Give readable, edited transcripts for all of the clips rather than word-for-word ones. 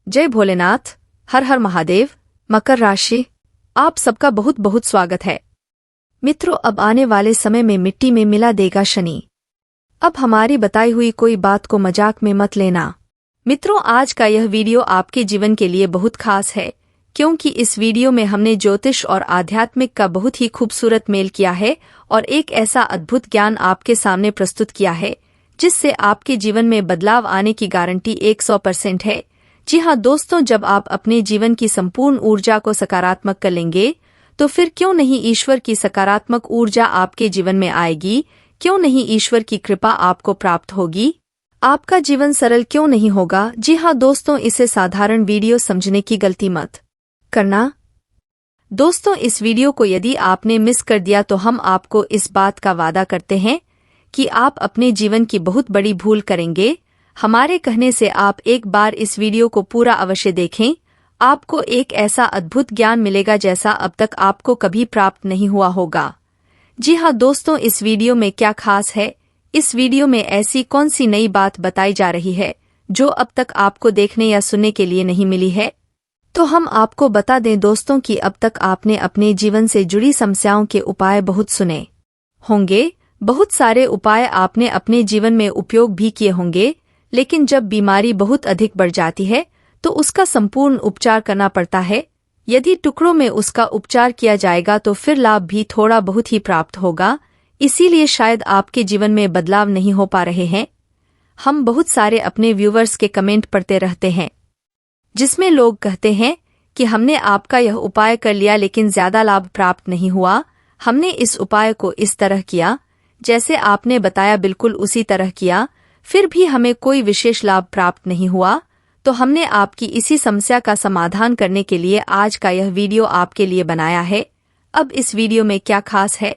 जय भोलेनाथ। हर हर महादेव। मकर राशि, आप सबका बहुत बहुत स्वागत है। मित्रों, अब आने वाले समय में मिट्टी में मिला देगा शनि। अब हमारी बताई हुई कोई बात को मजाक में मत लेना। मित्रों, आज का यह वीडियो आपके जीवन के लिए बहुत खास है, क्योंकि इस वीडियो में हमने ज्योतिष और आध्यात्मिक का बहुत ही खूबसूरत मेल किया है और एक ऐसा अद्भुत ज्ञान आपके सामने प्रस्तुत किया है जिससे आपके जीवन में बदलाव आने की गारंटी 100% है। जी हाँ दोस्तों, जब आप अपने जीवन की संपूर्ण ऊर्जा को सकारात्मक कर लेंगे तो फिर क्यों नहीं ईश्वर की सकारात्मक ऊर्जा आपके जीवन में आएगी, क्यों नहीं ईश्वर की कृपा आपको प्राप्त होगी, आपका जीवन सरल क्यों नहीं होगा। जी हाँ दोस्तों, इसे साधारण वीडियो समझने की गलती मत करना। दोस्तों, इस वीडियो को यदि आपने मिस कर दिया तो हम आपको इस बात का वादा करते हैं कि आप अपने जीवन की बहुत बड़ी भूल करेंगे। हमारे कहने से आप एक बार इस वीडियो को पूरा अवश्य देखें। आपको एक ऐसा अद्भुत ज्ञान मिलेगा जैसा अब तक आपको कभी प्राप्त नहीं हुआ होगा। जी हाँ दोस्तों, इस वीडियो में क्या खास है, इस वीडियो में ऐसी कौन सी नई बात बताई जा रही है जो अब तक आपको देखने या सुनने के लिए नहीं मिली है, तो हम आपको बता दें दोस्तों कि अब तक आपने अपने जीवन से जुड़ी समस्याओं के उपाय बहुत सुने होंगे। बहुत सारे उपाय आपने अपने जीवन में उपयोग भी किए होंगे, लेकिन जब बीमारी बहुत अधिक बढ़ जाती है तो उसका संपूर्ण उपचार करना पड़ता है। यदि टुकड़ों में उसका उपचार किया जाएगा तो फिर लाभ भी थोड़ा बहुत ही प्राप्त होगा। इसीलिए शायद आपके जीवन में बदलाव नहीं हो पा रहे हैं। हम बहुत सारे अपने व्यूवर्स के कमेंट पढ़ते रहते हैं जिसमें लोग कहते हैं कि हमने आपका यह उपाय कर लिया लेकिन ज्यादा लाभ प्राप्त नहीं हुआ। हमने इस उपाय को इस तरह किया जैसे आपने बताया, बिल्कुल उसी तरह किया, फिर भी हमें कोई विशेष लाभ प्राप्त नहीं हुआ। तो हमने आपकी इसी समस्या का समाधान करने के लिए आज का यह वीडियो आपके लिए बनाया है। अब इस वीडियो में क्या खास है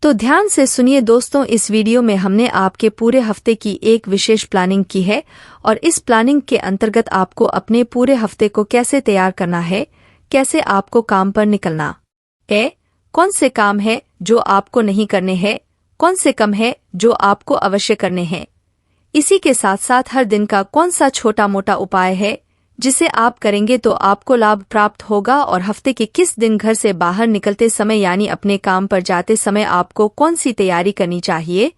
तो ध्यान से सुनिए दोस्तों। इस वीडियो में हमने आपके पूरे हफ्ते की एक विशेष प्लानिंग की है और इस प्लानिंग के अंतर्गत आपको अपने पूरे हफ्ते को कैसे तैयार करना है, कैसे आपको काम पर निकलना है, कौन से काम है जो आपको नहीं करने हैं, कौन से कम है जो आपको अवश्य करने हैं। इसी के साथ साथ हर दिन का कौन सा छोटा मोटा उपाय है जिसे आप करेंगे तो आपको लाभ प्राप्त होगा, और हफ्ते के किस दिन घर से बाहर निकलते समय यानी अपने काम पर जाते समय आपको कौन सी तैयारी करनी चाहिए,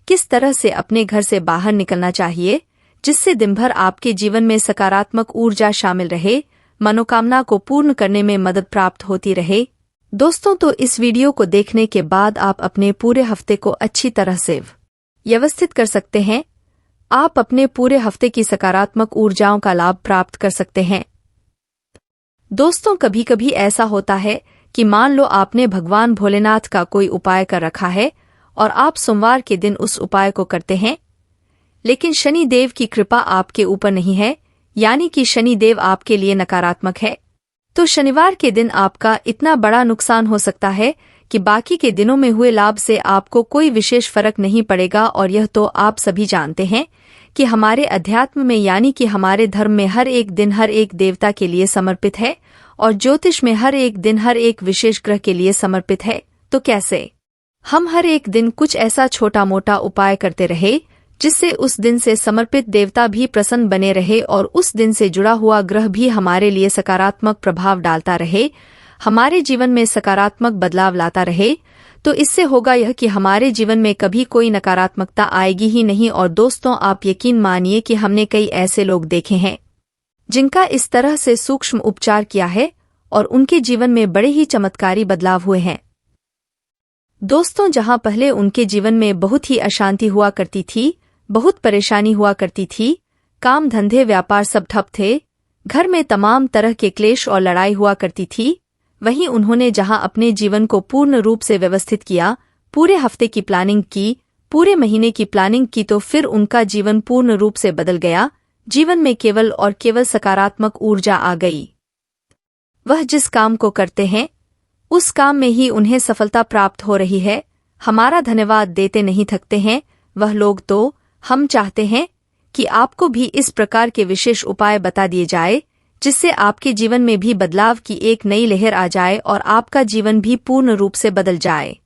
किस तरह से अपने घर से बाहर निकलना चाहिए जिससे दिन भर आपके जीवन में सकारात्मक ऊर्जा शामिल रहे, मनोकामना को पूर्ण करने में मदद प्राप्त होती रहे। दोस्तों, तो इस वीडियो को देखने के बाद आप अपने पूरे हफ्ते को अच्छी तरह से व्यवस्थित कर सकते हैं। आप अपने पूरे हफ्ते की सकारात्मक ऊर्जाओं का लाभ प्राप्त कर सकते हैं। दोस्तों, कभी कभी ऐसा होता है कि मान लो आपने भगवान भोलेनाथ का कोई उपाय कर रखा है और आप सोमवार के दिन उस उपाय को करते हैं, लेकिन शनि देव की कृपा आपके ऊपर नहीं है, यानी कि शनि देव आपके लिए नकारात्मक है। तो शनिवार के दिन आपका इतना बड़ा नुकसान हो सकता है कि बाकी के दिनों में हुए लाभ से आपको कोई विशेष फर्क नहीं पड़ेगा। और यह तो आप सभी जानते हैं कि हमारे अध्यात्म में यानी कि हमारे धर्म में हर एक दिन हर एक देवता के लिए समर्पित है और ज्योतिष में हर एक दिन हर एक विशेष ग्रह के लिए समर्पित है। तो कैसे हम हर एक दिन कुछ ऐसा छोटा मोटा उपाय करते रहे जिससे उस दिन से समर्पित देवता भी प्रसन्न बने रहे और उस दिन से जुड़ा हुआ ग्रह भी हमारे लिए सकारात्मक प्रभाव डालता रहे, हमारे जीवन में सकारात्मक बदलाव लाता रहे, तो इससे होगा यह कि हमारे जीवन में कभी कोई नकारात्मकता आएगी ही नहीं। और दोस्तों, आप यकीन मानिए कि हमने कई ऐसे लोग देखे हैं जिनका इस तरह से सूक्ष्म उपचार किया है और उनके जीवन में बड़े ही चमत्कारी बदलाव हुए हैं। दोस्तों, जहां पहले उनके जीवन में बहुत ही अशांति हुआ करती थी, बहुत परेशानी हुआ करती थी, काम धंधे व्यापार सब ठप थे, घर में तमाम तरह के क्लेश और लड़ाई हुआ करती थी, वहीं उन्होंने जहां अपने जीवन को पूर्ण रूप से व्यवस्थित किया, पूरे हफ्ते की प्लानिंग की, पूरे महीने की प्लानिंग की, तो फिर उनका जीवन पूर्ण रूप से बदल गया। जीवन में केवल और केवल सकारात्मक ऊर्जा आ गई। वह जिस काम को करते हैं उस काम में ही उन्हें सफलता प्राप्त हो रही है। हमारा धन्यवाद देते नहीं थकते हैं वह लोग। तो हम चाहते हैं कि आपको भी इस प्रकार के विशेष उपाय बता दिए जाए जिससे आपके जीवन में भी बदलाव की एक नई लहर आ जाए और आपका जीवन भी पूर्ण रूप से बदल जाए।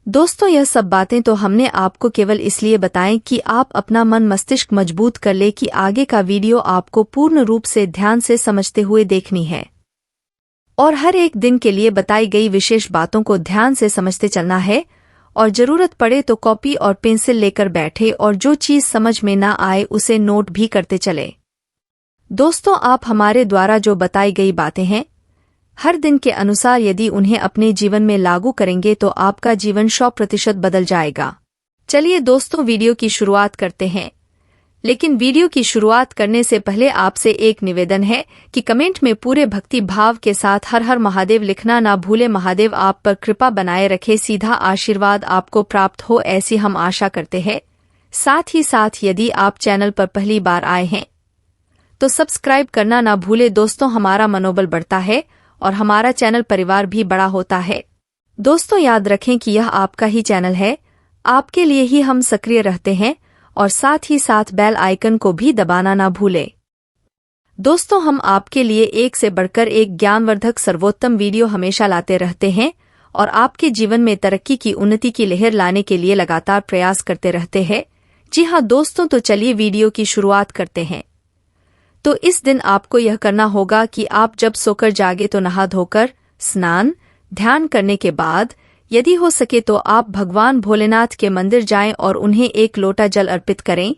दोस्तों, यह सब बातें तो हमने आपको केवल इसलिए बताएं कि आप अपना मन मस्तिष्क मजबूत कर ले कि आगे का वीडियो आपको पूर्ण रूप से ध्यान से समझते हुए देखनी है और हर एक दिन के लिए बताई गई विशेष बातों को ध्यान से समझते चलना है और जरूरत पड़े तो कॉपी और पेंसिल लेकर बैठे और जो चीज समझ में ना आए उसे नोट भी करते चले। दोस्तों, आप हमारे द्वारा जो बताई गई बातें हैं हर दिन के अनुसार यदि उन्हें अपने जीवन में लागू करेंगे तो आपका जीवन 100% बदल जाएगा। चलिए दोस्तों, वीडियो की शुरुआत करते हैं। लेकिन वीडियो की शुरुआत करने से पहले आपसे एक निवेदन है कि कमेंट में पूरे भक्ति भाव के साथ हर हर महादेव लिखना ना भूले। महादेव आप पर कृपा बनाए रखे, सीधा आशीर्वाद आपको प्राप्त हो, ऐसी हम आशा करते हैं। साथ ही साथ यदि आप चैनल पर पहली बार आए हैं तो सब्सक्राइब करना ना भूले। दोस्तों, हमारा मनोबल बढ़ता है और हमारा चैनल परिवार भी बड़ा होता है। दोस्तों, याद रखें कि यह आपका ही चैनल है, आपके लिए ही हम सक्रिय रहते हैं और साथ ही साथ बेल आइकन को भी दबाना ना भूले। दोस्तों, हम आपके लिए एक से बढ़कर एक ज्ञानवर्धक सर्वोत्तम वीडियो हमेशा लाते रहते हैं और आपके जीवन में तरक्की की उन्नति की लहर लाने के लिए लगातार प्रयास करते रहते हैं। जी हाँ दोस्तों, तो चलिए वीडियो की शुरुआत करते हैं। तो इस दिन आपको यह करना होगा कि आप जब सोकर जागे तो नहा धोकर स्नान ध्यान करने के बाद यदि हो सके तो आप भगवान भोलेनाथ के मंदिर जाएं और उन्हें एक लोटा जल अर्पित करें।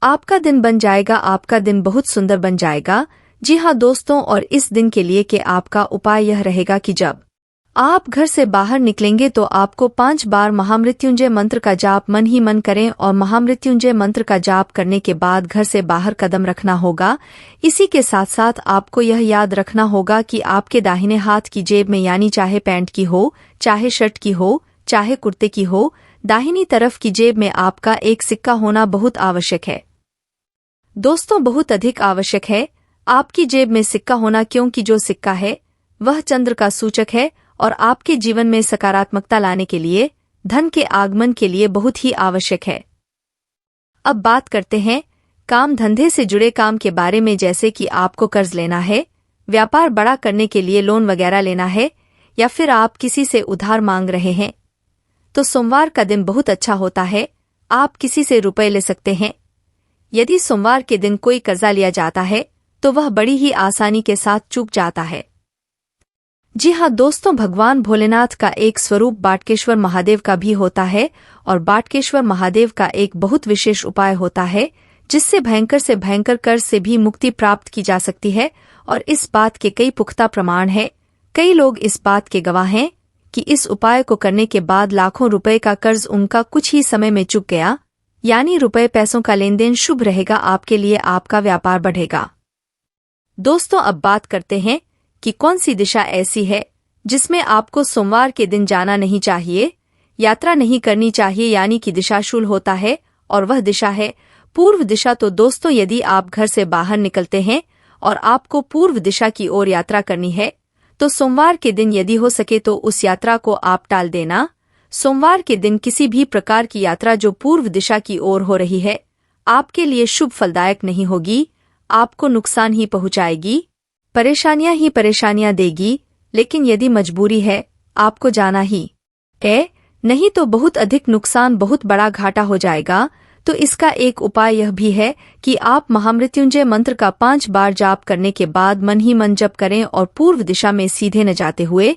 आपका दिन बन जाएगा, आपका दिन बहुत सुंदर बन जाएगा। जी हाँ दोस्तों, और इस दिन के लिए कि आपका उपाय यह रहेगा कि जब आप घर से बाहर निकलेंगे तो आपको 5 बार महामृत्युंजय मंत्र का जाप मन ही मन करें और महामृत्युंजय मंत्र का जाप करने के बाद घर से बाहर कदम रखना होगा। इसी के साथ साथ आपको यह याद रखना होगा कि आपके दाहिने हाथ की जेब में, यानी चाहे पैंट की हो, चाहे शर्ट की हो, चाहे कुर्ते की हो, दाहिनी तरफ की जेब में आपका एक सिक्का होना बहुत आवश्यक है। दोस्तों, बहुत अधिक आवश्यक है आपकी जेब में सिक्का होना, क्योंकि जो सिक्का है वह चंद्र का सूचक है और आपके जीवन में सकारात्मकता लाने के लिए, धन के आगमन के लिए बहुत ही आवश्यक है। अब बात करते हैं काम धंधे से जुड़े काम के बारे में, जैसे कि आपको कर्ज लेना है, व्यापार बड़ा करने के लिए लोन वगैरह लेना है, या फिर आप किसी से उधार मांग रहे हैं तो सोमवार का दिन बहुत अच्छा होता है। आप किसी से रुपए ले सकते हैं। यदि सोमवार के दिन कोई कर्जा लिया जाता है तो वह बड़ी ही आसानी के साथ चूक जाता है। जी हाँ दोस्तों, भगवान भोलेनाथ का एक स्वरूप बाटकेश्वर महादेव का भी होता है और बाटकेश्वर महादेव का एक बहुत विशेष उपाय होता है जिससे भयंकर से भयंकर कर्ज से भी मुक्ति प्राप्त की जा सकती है और इस बात के कई पुख्ता प्रमाण हैं। कई लोग इस बात के गवाह हैं कि इस उपाय को करने के बाद लाखों रुपए का कर्ज उनका कुछ ही समय में चुक गया, यानी रुपए पैसों का लेन देन शुभ रहेगा आपके लिए, आपका व्यापार बढ़ेगा। दोस्तों, अब बात करते हैं कि कौन सी दिशा ऐसी है जिसमें आपको सोमवार के दिन जाना नहीं चाहिए, यात्रा नहीं करनी चाहिए, यानी कि दिशाशूल होता है और वह दिशा है पूर्व दिशा। तो दोस्तों, यदि आप घर से बाहर निकलते हैं और आपको पूर्व दिशा की ओर यात्रा करनी है तो सोमवार के दिन यदि हो सके तो उस यात्रा को आप टाल देना। सोमवार के दिन किसी भी प्रकार की यात्रा जो पूर्व दिशा की ओर हो रही है आपके लिए शुभ फलदायक नहीं होगी, आपको नुकसान ही पहुंचाएगी, परेशानियां ही परेशानियां देगी। लेकिन यदि मजबूरी है आपको जाना ही है, नहीं तो बहुत अधिक नुकसान, बहुत बड़ा घाटा हो जाएगा। तो इसका एक उपाय यह भी है कि आप महामृत्युंजय मंत्र का 5 बार जाप करने के बाद मन ही मन जप करें और पूर्व दिशा में सीधे न जाते हुए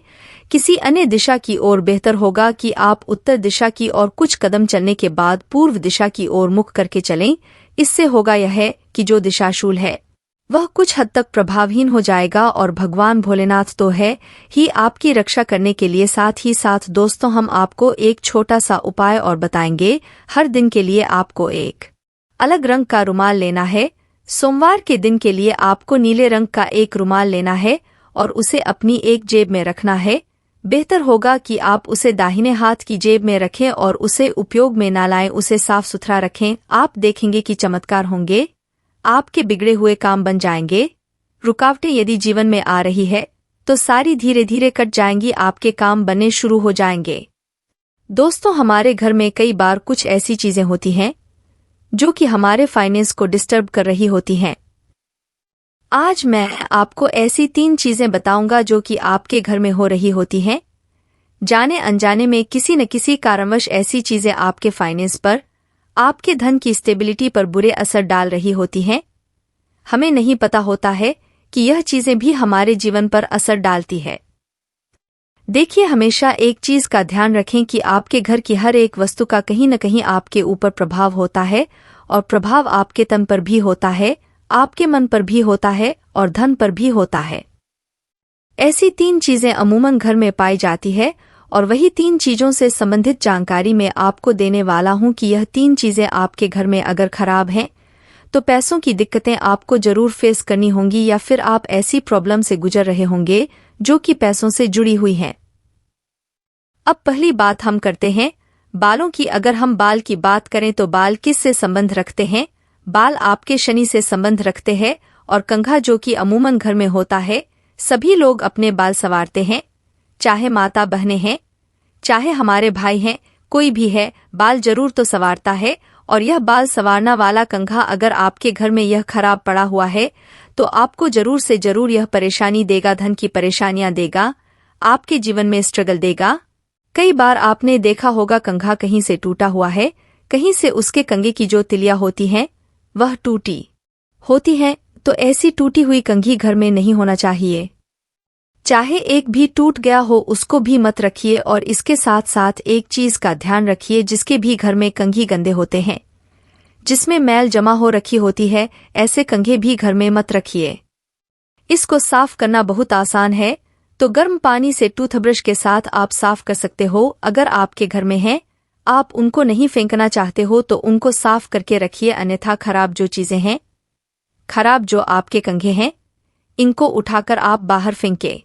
किसी अन्य दिशा की ओर। बेहतर होगा कि आप उत्तर दिशा की ओर कुछ कदम चलने के बाद पूर्व दिशा की ओर मुख करके चलें। इससे होगा यह है कि जो दिशाशूल है वह कुछ हद तक प्रभावहीन हो जाएगा और भगवान भोलेनाथ तो है ही आपकी रक्षा करने के लिए। साथ ही साथ दोस्तों, हम आपको एक छोटा सा उपाय और बताएंगे। हर दिन के लिए आपको एक अलग रंग का रुमाल लेना है। सोमवार के दिन के लिए आपको नीले रंग का एक रुमाल लेना है और उसे अपनी एक जेब में रखना है। बेहतर होगा कि आप उसे दाहिने हाथ की जेब में रखें और उसे उपयोग में न लाएं, उसे साफ सुथरा रखें। आप देखेंगे कि चमत्कार होंगे, आपके बिगड़े हुए काम बन जाएंगे। रुकावटें यदि जीवन में आ रही है तो सारी धीरे धीरे कट जाएंगी, आपके काम बनने शुरू हो जाएंगे। दोस्तों, हमारे घर में कई बार कुछ ऐसी चीजें होती हैं जो कि हमारे फाइनेंस को डिस्टर्ब कर रही होती हैं। आज मैं आपको ऐसी 3 चीजें बताऊंगा जो कि आपके घर में हो रही होती हैं, जाने अनजाने में किसी न किसी कारणवश ऐसी चीजें आपके फाइनेंस पर, आपके धन की स्टेबिलिटी पर बुरे असर डाल रही होती हैं। हमें नहीं पता होता है कि यह चीजें भी हमारे जीवन पर असर डालती है। देखिए, हमेशा एक चीज का ध्यान रखें कि आपके घर की हर एक वस्तु का कहीं न कहीं आपके ऊपर प्रभाव होता है, और प्रभाव आपके तन पर भी होता है, आपके मन पर भी होता है और धन पर भी होता है। ऐसी 3 चीजें अमूमन घर में पाई जाती है, और वही 3 चीजों से संबंधित जानकारी मैं आपको देने वाला हूं कि यह 3 चीजें आपके घर में अगर खराब हैं तो पैसों की दिक्कतें आपको जरूर फेस करनी होंगी, या फिर आप ऐसी प्रॉब्लम से गुजर रहे होंगे जो कि पैसों से जुड़ी हुई हैं। अब पहली बात हम करते हैं बालों की। अगर हम बाल की बात करें तो बाल किस से संबंध रखते हैं? बाल आपके शनि से संबंध रखते हैं, और कंघा जो कि अमूमन घर में होता है, सभी लोग अपने बाल संवारते हैं, चाहे माता बहनें हैं, चाहे हमारे भाई हैं, कोई भी है, बाल जरूर तो संवारता है। और यह बाल संवारना वाला कंघा अगर आपके घर में यह खराब पड़ा हुआ है तो आपको जरूर से जरूर यह परेशानी देगा, धन की परेशानियां देगा, आपके जीवन में स्ट्रगल देगा। कई बार आपने देखा होगा कंघा कहीं से टूटा हुआ है, कहीं से उसके कंघे की जो तिलियां होती हैं वह टूटी होती हैं, तो ऐसी टूटी हुई कंघी घर में नहीं होना चाहिए। चाहे एक भी टूट गया हो उसको भी मत रखिए, और इसके साथ साथ एक चीज का ध्यान रखिए, जिसके भी घर में कंघी गंदे होते हैं, जिसमें मैल जमा हो रखी होती है, ऐसे कंघे भी घर में मत रखिए। इसको साफ करना बहुत आसान है, तो गर्म पानी से टूथब्रश के साथ आप साफ कर सकते हो। अगर आपके घर में है, आप उनको नहीं फेंकना चाहते हो तो उनको साफ करके रखिए, अन्यथा खराब जो चीजें हैं, खराब जो आपके कंघे हैं, इनको उठाकर आप बाहर फेंके।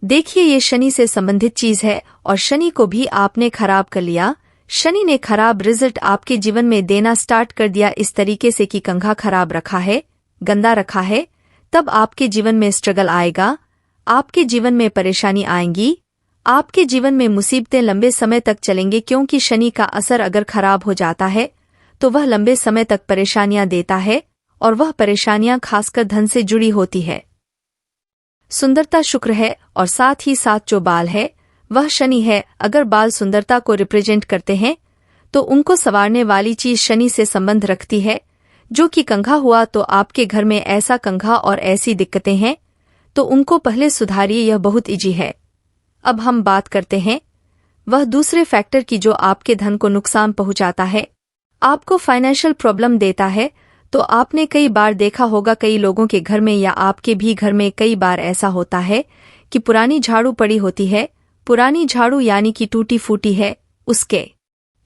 देखिए, ये शनि से संबंधित चीज है, और शनि को भी आपने खराब कर लिया। शनि ने खराब रिजल्ट आपके जीवन में देना स्टार्ट कर दिया इस तरीके से कि कंघा खराब रखा है, गंदा रखा है, तब आपके जीवन में स्ट्रगल आएगा, आपके जीवन में परेशानी आएंगी, आपके जीवन में मुसीबतें लंबे समय तक चलेंगे, क्योंकि शनि का असर अगर खराब हो जाता है तो वह लंबे समय तक परेशानियां देता है, और वह परेशानियां खासकर धन से जुड़ी होती है। सुंदरता शुक्र है, और साथ ही साथ जो बाल है वह शनि है। अगर बाल सुंदरता को रिप्रेजेंट करते हैं तो उनको संवारने वाली चीज शनि से संबंध रखती है, जो कि कंघा हुआ। तो आपके घर में ऐसा कंघा और ऐसी दिक्कतें हैं तो उनको पहले सुधारिए, यह बहुत इजी है। अब हम बात करते हैं वह दूसरे फैक्टर की जो आपके धन को नुकसान पहुंचाता है, आपको फाइनेंशियल प्रॉब्लम देता है। तो आपने कई बार देखा होगा कई लोगों के घर में, या आपके भी घर में कई बार ऐसा होता है कि पुरानी झाड़ू पड़ी होती है, पुरानी झाड़ू यानी कि टूटी फूटी है, उसके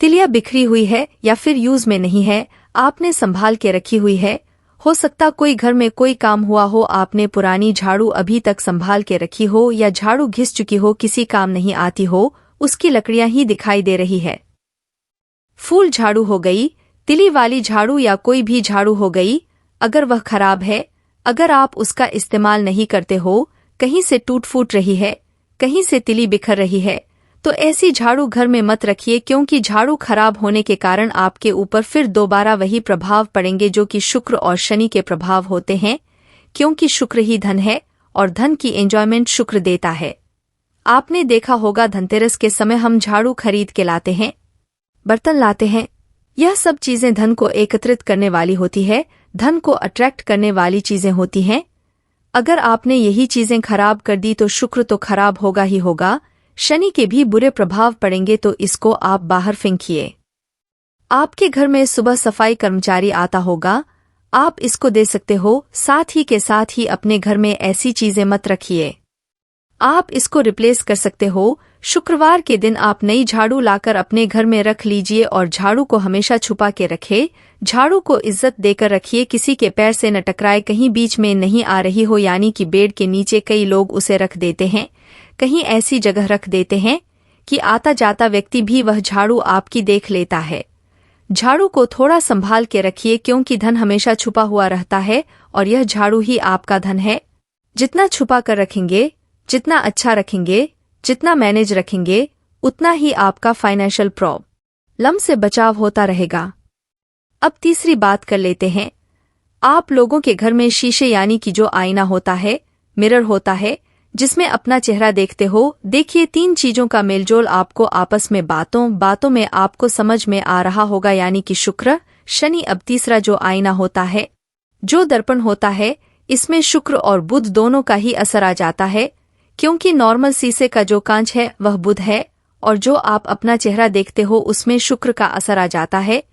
तिलिया बिखरी हुई है, या फिर यूज में नहीं है, आपने संभाल के रखी हुई है। हो सकता कोई घर में कोई काम हुआ हो, आपने पुरानी झाड़ू अभी तक संभाल के रखी हो, या झाड़ू घिस चुकी हो, किसी काम नहीं आती हो, उसकी लकड़ियां ही दिखाई दे रही है। फूल झाड़ू हो गई, तिली वाली झाड़ू या कोई भी झाड़ू हो गई, अगर वह खराब है, अगर आप उसका इस्तेमाल नहीं करते हो, कहीं से टूट फूट रही है, कहीं से तिली बिखर रही है, तो ऐसी झाड़ू घर में मत रखिए, क्योंकि झाड़ू खराब होने के कारण आपके ऊपर फिर दोबारा वही प्रभाव पड़ेंगे जो कि शुक्र और शनि के प्रभाव होते हैं, क्योंकि शुक्र ही धन है, और धन की एंजॉयमेंट शुक्र देता है। आपने देखा होगा धनतेरस के समय हम झाड़ू खरीद के लाते हैं, बर्तन लाते हैं, यह सब चीजें धन को एकत्रित करने वाली होती है, धन को अट्रैक्ट करने वाली चीजें होती हैं। अगर आपने यही चीजें खराब कर दी तो शुक्र तो खराब होगा ही होगा, शनि के भी बुरे प्रभाव पड़ेंगे, तो इसको आप बाहर फेंकिए। आपके घर में सुबह सफाई कर्मचारी आता होगा, आप इसको दे सकते हो। साथ ही के साथ ही अपने घर में ऐसी चीजें मत रखिए, आप इसको रिप्लेस कर सकते हो। शुक्रवार के दिन आप नई झाड़ू लाकर अपने घर में रख लीजिए, और झाड़ू को हमेशा छुपा के रखे, झाड़ू को इज्जत देकर रखिए, किसी के पैर से न टकराए, कहीं बीच में नहीं आ रही हो, यानी कि बेड के नीचे कई लोग उसे रख देते हैं, कहीं ऐसी जगह रख देते हैं कि आता जाता व्यक्ति भी वह झाड़ू आपकी देख लेता है। झाड़ू को थोड़ा संभाल के रखिए, क्योंकि धन हमेशा छुपा हुआ रहता है, और यह झाड़ू ही आपका धन है। जितना छुपा कर रखेंगे, जितना अच्छा रखेंगे, जितना मैनेज रखेंगे, उतना ही आपका फाइनेंशियल प्रॉब्लम से बचाव होता रहेगा। अब तीसरी बात कर लेते हैं। आप लोगों के घर में शीशे यानी कि जो आईना होता है, मिरर होता है, जिसमें अपना चेहरा देखते हो। देखिए 3 चीजों का मेलजोल आपको आपस में बातों में आपको समझ में आ रहा होगा, यानी कि शुक्र, शनि। अब तीसरा जो आईना होता है, जो दर्पण होता है, इसमें शुक्र और बुध दोनों का ही असर आ जाता है, क्योंकि नॉर्मल शीशे का जो कांच है वह बुध है, और जो आप अपना चेहरा देखते हो उसमें शुक्र का असर आ जाता है,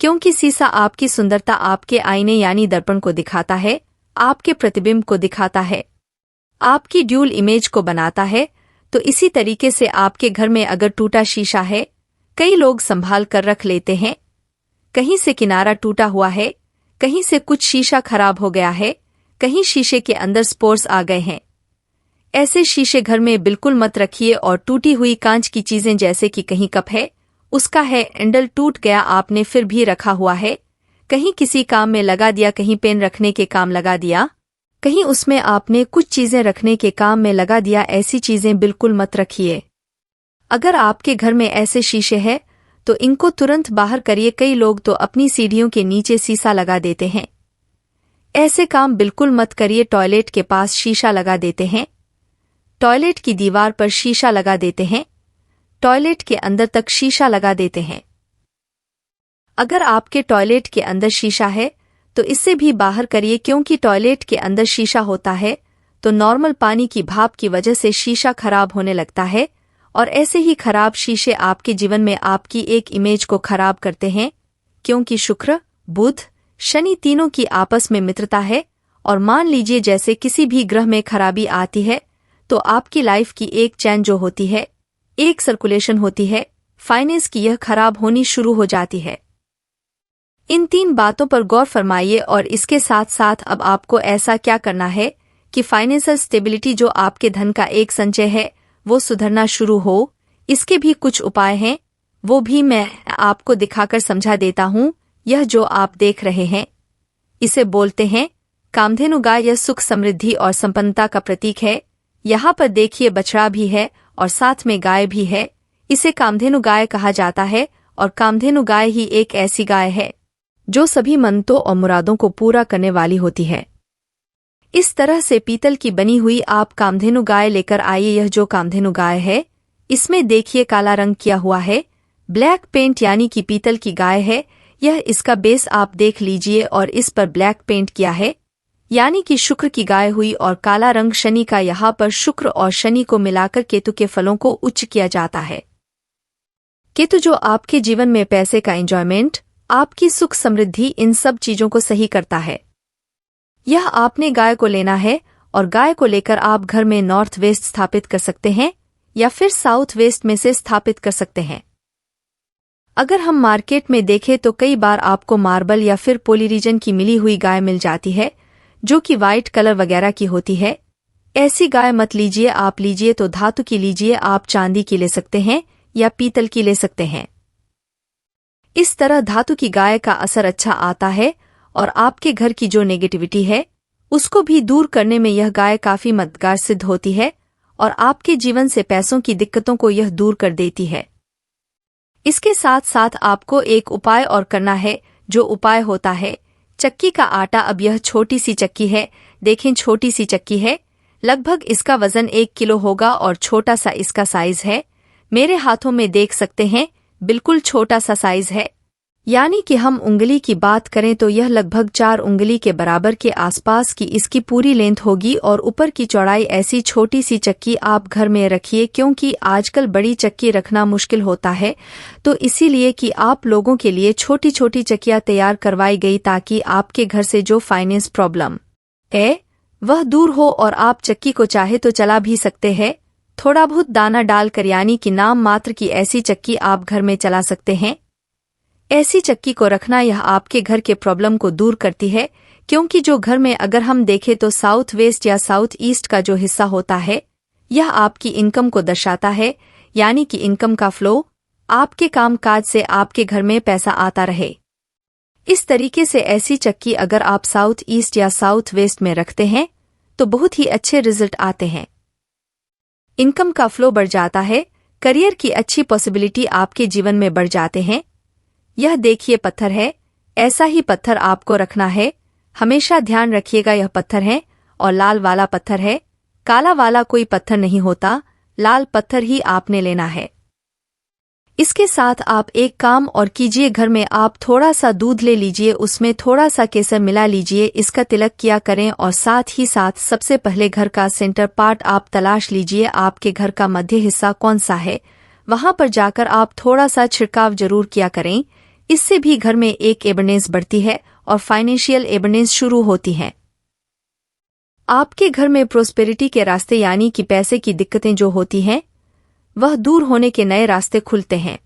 क्योंकि शीशा आपकी सुंदरता, आपके आईने यानी दर्पण को दिखाता है, आपके प्रतिबिंब को दिखाता है, आपकी ड्यूल इमेज को बनाता है। तो इसी तरीके से आपके घर में अगर टूटा शीशा है, कई लोग संभाल कर रख लेते हैं, कहीं से किनारा टूटा हुआ है, कहीं से कुछ शीशा खराब हो गया है, कहीं शीशे के अंदर स्पोर्स आ गए हैं। ऐसे शीशे घर में बिल्कुल मत रखिए। और टूटी हुई कांच की चीजें, जैसे कि कहीं कप है, उसका है हैंडल टूट गया, आपने फिर भी रखा हुआ है, कहीं किसी काम में लगा दिया, कहीं पेन रखने के काम लगा दिया, कहीं उसमें आपने कुछ चीजें रखने के काम में लगा दिया, ऐसी चीजें बिल्कुल मत रखिए। अगर आपके घर में ऐसे शीशे हैं तो इनको तुरंत बाहर करिए। कई लोग तो अपनी सीढ़ियों के नीचे शीशा लगा देते हैं, ऐसे काम बिल्कुल मत करिए। टॉयलेट के पास शीशा लगा देते हैं, टॉयलेट की दीवार पर शीशा लगा देते हैं, टॉयलेट के अंदर तक शीशा लगा देते हैं। अगर आपके टॉयलेट के अंदर शीशा है तो इससे भी बाहर करिए, क्योंकि टॉयलेट के अंदर शीशा होता है तो नॉर्मल पानी की भाप की वजह से शीशा खराब होने लगता है, और ऐसे ही खराब शीशे आपके जीवन में आपकी एक इमेज को खराब करते हैं, क्योंकि शुक्र, बुध, शनि तीनों की आपस में मित्रता है। और मान लीजिए जैसे किसी भी ग्रह में खराबी आती है तो आपकी लाइफ की एक चैन जो होती है, एक सर्कुलेशन होती है, फाइनेंस की, यह खराब होनी शुरू हो जाती है। इन 3 बातों पर गौर फरमाइए। और इसके साथ साथ अब आपको ऐसा क्या करना है कि फाइनेंशियल स्टेबिलिटी, जो आपके धन का एक संचय है, वो सुधरना शुरू हो। इसके भी कुछ उपाय हैं, वो भी मैं आपको दिखाकर समझा देता हूँ। यह जो आप देख रहे हैं, इसे बोलते हैं कामधेनु गाय। यह सुख, समृद्धि और संपन्नता का प्रतीक है। यहाँ पर देखिए बछड़ा भी है और साथ में गाय भी है। इसे कामधेनु गाय कहा जाता है, और कामधेनु गाय ही एक ऐसी गाय है जो सभी मन्नतों और मुरादों को पूरा करने वाली होती है। इस तरह से पीतल की बनी हुई आप कामधेनु गाय लेकर आइए। यह जो कामधेनु गाय है, इसमें देखिए काला रंग किया हुआ है, ब्लैक पेंट, यानी कि पीतल की गाय है। यह इसका बेस आप देख लीजिए, और इस पर ब्लैक पेंट किया है, यानी कि शुक्र की गाय हुई। और काला रंग शनि का, यहाँ पर शुक्र और शनि को मिलाकर केतु के फलों को उच्च किया जाता है। केतु जो आपके जीवन में पैसे का एंजॉयमेंट, आपकी सुख समृद्धि, इन सब चीजों को सही करता है। यह आपने गाय को लेना है, और गाय को लेकर आप घर में नॉर्थ वेस्ट स्थापित कर सकते हैं, या फिर साउथ वेस्ट में से स्थापित कर सकते हैं। अगर हम मार्केट में देखें तो कई बार आपको मार्बल या फिर पॉलीरीजन की मिली हुई गाय मिल जाती है, जो कि वाइट कलर वगैरह की होती है। ऐसी गाय मत लीजिए। आप लीजिए तो धातु की लीजिए, आप चांदी की ले सकते हैं या पीतल की ले सकते हैं। इस तरह धातु की गाय का असर अच्छा आता है, और आपके घर की जो नेगेटिविटी है उसको भी दूर करने में यह गाय काफी मददगार सिद्ध होती है, और आपके जीवन से पैसों की दिक्कतों को यह दूर कर देती है। इसके साथ साथ आपको एक उपाय और करना है, जो उपाय होता है चक्की का आटा। अब यह छोटी सी चक्की है, देखें छोटी सी चक्की है, लगभग इसका वजन 1 किलो होगा, और छोटा सा इसका साइज है। मेरे हाथों में देख सकते हैं, बिल्कुल छोटा सा साइज है, यानी कि हम उंगली की बात करें तो यह लगभग 4 उंगली के बराबर के आसपास की इसकी पूरी लेंथ होगी, और ऊपर की चौड़ाई। ऐसी छोटी सी चक्की आप घर में रखिए, क्योंकि आजकल बड़ी चक्की रखना मुश्किल होता है, तो इसीलिए कि आप लोगों के लिए छोटी छोटी चक्कियां तैयार करवाई गई, ताकि आपके घर से जो फाइनेंस प्रॉब्लम है वह दूर हो। और आप चक्की को चाहे तो चला भी सकते हैं, थोड़ा बहुत दाना डालकर, यानी कि नाम मात्र की ऐसी चक्की आप घर में चला सकते हैं। ऐसी चक्की को रखना यह आपके घर के प्रॉब्लम को दूर करती है, क्योंकि जो घर में अगर हम देखें तो साउथ वेस्ट या साउथ ईस्ट का जो हिस्सा होता है, यह आपकी इनकम को दर्शाता है, यानी कि इनकम का फ्लो, आपके कामकाज से आपके घर में पैसा आता रहे। इस तरीके से ऐसी चक्की अगर आप साउथ ईस्ट या साउथ वेस्ट में रखते हैं तो बहुत ही अच्छे रिजल्ट आते हैं। इनकम का फ्लो बढ़ जाता है, करियर की अच्छी पॉसिबिलिटी आपके जीवन में बढ़ जाते हैं। यह देखिए पत्थर है, ऐसा ही पत्थर आपको रखना है। हमेशा ध्यान रखिएगा यह पत्थर है, और लाल वाला पत्थर है, काला वाला कोई पत्थर नहीं होता, लाल पत्थर ही आपने लेना है। इसके साथ आप एक काम और कीजिए, घर में आप थोड़ा सा दूध ले लीजिए, उसमें थोड़ा सा केसर मिला लीजिए, इसका तिलक किया करें और साथ ही साथ सबसे पहले घर का सेंटर पार्ट आप तलाश लीजिए, आपके घर का मध्य हिस्सा कौन सा है, वहां पर जाकर आप थोड़ा सा छिड़काव जरूर किया करें। इससे भी घर में एक एबरनेस बढ़ती है और फाइनेंशियल एबरनेस शुरू होती है। आपके घर में प्रोस्पेरिटी के रास्ते यानी कि पैसे की दिक्कतें जो होती हैं वह दूर होने के नए रास्ते खुलते हैं।